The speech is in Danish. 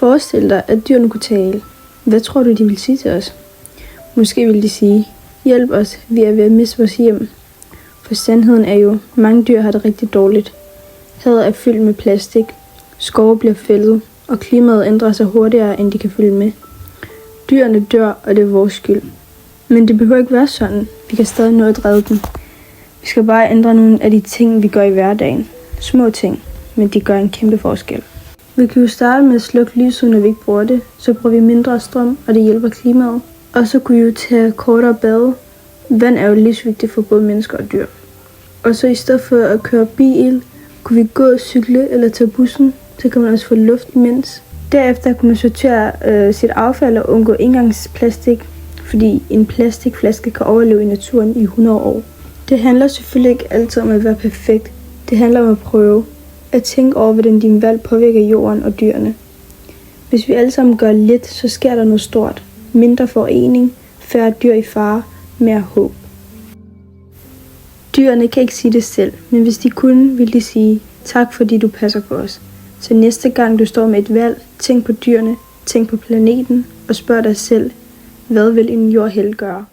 Forestil dig, at dyrene kunne tale. Hvad tror du, de vil sige til os? Måske vil de sige, hjælp os, vi er ved at miste vores hjem. For sandheden er jo, mange dyr har det rigtig dårligt. Havet er fyldt med plastik, skove bliver fældet, og klimaet ændrer sig hurtigere, end de kan følge med. Dyrene dør, og det er vores skyld. Men det behøver ikke være sådan. Vi kan stadig nå at redde dem. Vi skal bare ændre nogle af de ting, vi gør i hverdagen. Små ting, men de gør en kæmpe forskel. Vi kan jo starte med at slukke lyset, når vi ikke bruger det. Så bruger vi mindre strøm, og det hjælper klimaet. Og så kunne vi jo tage kortere bade. Vand er jo livsvigtigt for både mennesker og dyr. Og så i stedet for at køre bil, kunne vi gå, cykle eller tage bussen. Så kan man også få luft imens. Derefter kan man sortere sit affald og undgå engangsplastik, fordi en plastikflaske kan overleve i naturen i 100 år. Det handler selvfølgelig ikke altid om at være perfekt. Det handler om at prøve at tænke over, hvordan din valg påvirker jorden og dyrene. Hvis vi alle sammen gør lidt, så sker der noget stort. Mindre forurening, færre dyr i fare, mere håb. Dyrene kan ikke sige det selv, men hvis de kunne, ville de sige, tak fordi du passer på os. Så næste gang du står med et valg, tænk på dyrene, tænk på planeten og spørg dig selv, hvad vil en jordhelt gøre?